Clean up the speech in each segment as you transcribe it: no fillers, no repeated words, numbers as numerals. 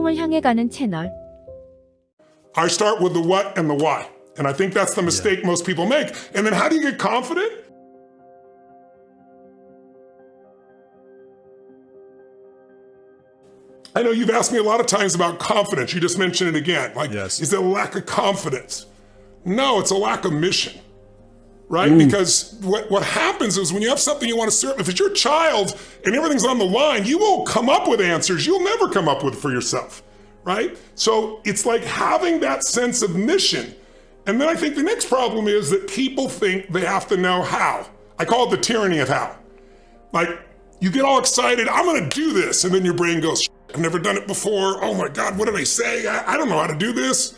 성공을 향해 가는 채널. I start with the what and the why. And I think that's the mistake most people make. And then how do you get confident? I know you've asked me a lot of times about confidence. You just mentioned it again. Like, is it a lack of confidence? No, it's a lack of mission. Right? Because what happens is when you have something you want to serve, if it's your child and everything's on the line, you will come up with answers you'll never come up with for yourself. Right? So it's like having that sense of mission. And then I think the next problem is that people think they have to know how. I call it the tyranny of how. Like, you get all excited, I'm going to do this. And then your brain goes, I've never done it before. Oh my God, what did I say? I don't know how to do this.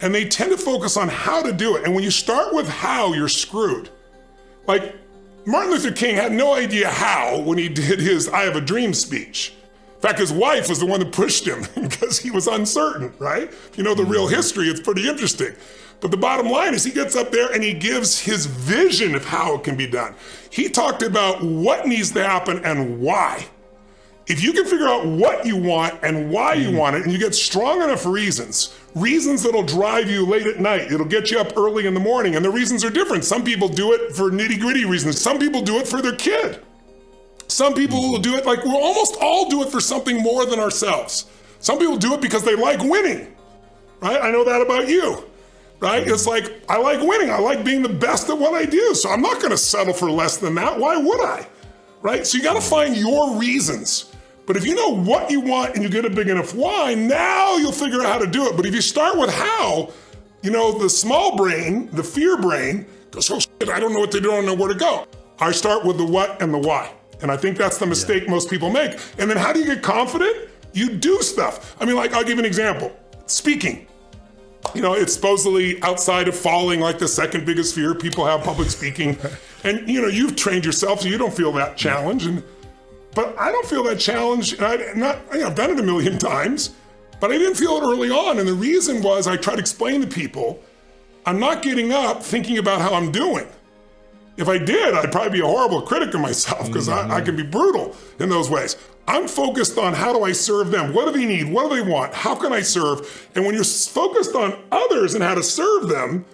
And they tend to focus on how to do it. And when you start with how, you're screwed. Like, Martin Luther King had no idea how when he did his I Have a Dream speech. In fact, his wife was the one that pushed him because he was uncertain, right? If you know the real history, it's pretty interesting. But the bottom line is he gets up there and he gives his vision of how it can be done. He talked about what needs to happen and why. If you can figure out what you want and why you want it, and you get strong enough reasons that'll drive you late at night, it'll get you up early in the morning, and the reasons are different. Some people do it for nitty-gritty reasons. Some people do it for their kid. Some people will do it, like we'll almost all do it for something more than ourselves. Some people do it because they like winning, right? I know that about you, right? It's like, I like winning. I like being the best at what I do. So I'm not going to settle for less than that. Why would I, right? So you got to find your reasons. But if you know what you want and you get a big enough why, now you'll figure out how to do it. But if you start with how, you know, the small brain, the fear brain, goes, oh shit, I don't know what to do, I don't know where to go. I start with the what and the why. And I think that's the mistake most people make. And then how do you get confident? You do stuff. I mean, like, I'll give you an example. Speaking. You know, it's supposedly outside of falling like the second biggest fear people have, public speaking. And, you know, you've trained yourself so you don't feel that challenge. But I don't feel that challenge. And I've done it a million times, but I didn't feel it early on. And the reason was I tried to explain to people, I'm not getting up thinking about how I'm doing. If I did, I'd probably be a horrible critic of myself because I can be brutal in those ways. I'm focused on how do I serve them? What do they need? What do they want? How can I serve? And when you're focused on others and how to serve them,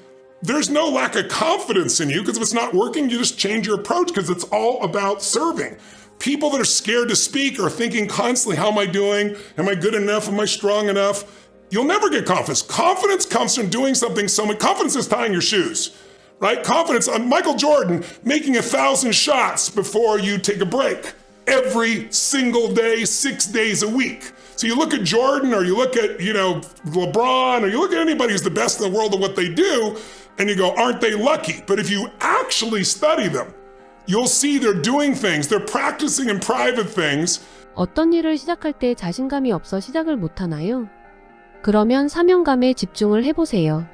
there's no lack of confidence in you because if it's not working, you just change your approach because it's all about serving. People that are scared to speak are thinking constantly, how am I doing? Am I good enough? Am I strong enough? You'll never get confidence. Confidence comes from doing something so much. Confidence is tying your shoes, right? Confidence, Michael Jordan making 1,000 shots before you take a break every single day, 6 days a week. So you look at Jordan or you look at, you know, LeBron or you look at anybody who's the best in the world at what they do and you go, aren't they lucky? But if you actually study them, you'll see they're doing things, they're practicing in private things. 어떤 일을 시작할 때 자신감이 없어 시작을 못하나요? 그러면 사명감에 집중을 해보세요.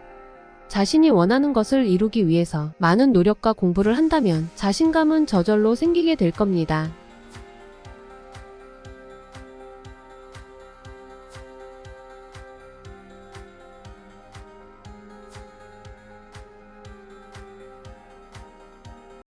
자신이 원하는 것을 이루기 위해서 많은 노력과 공부를 한다면 자신감은 저절로 생기게 될 겁니다.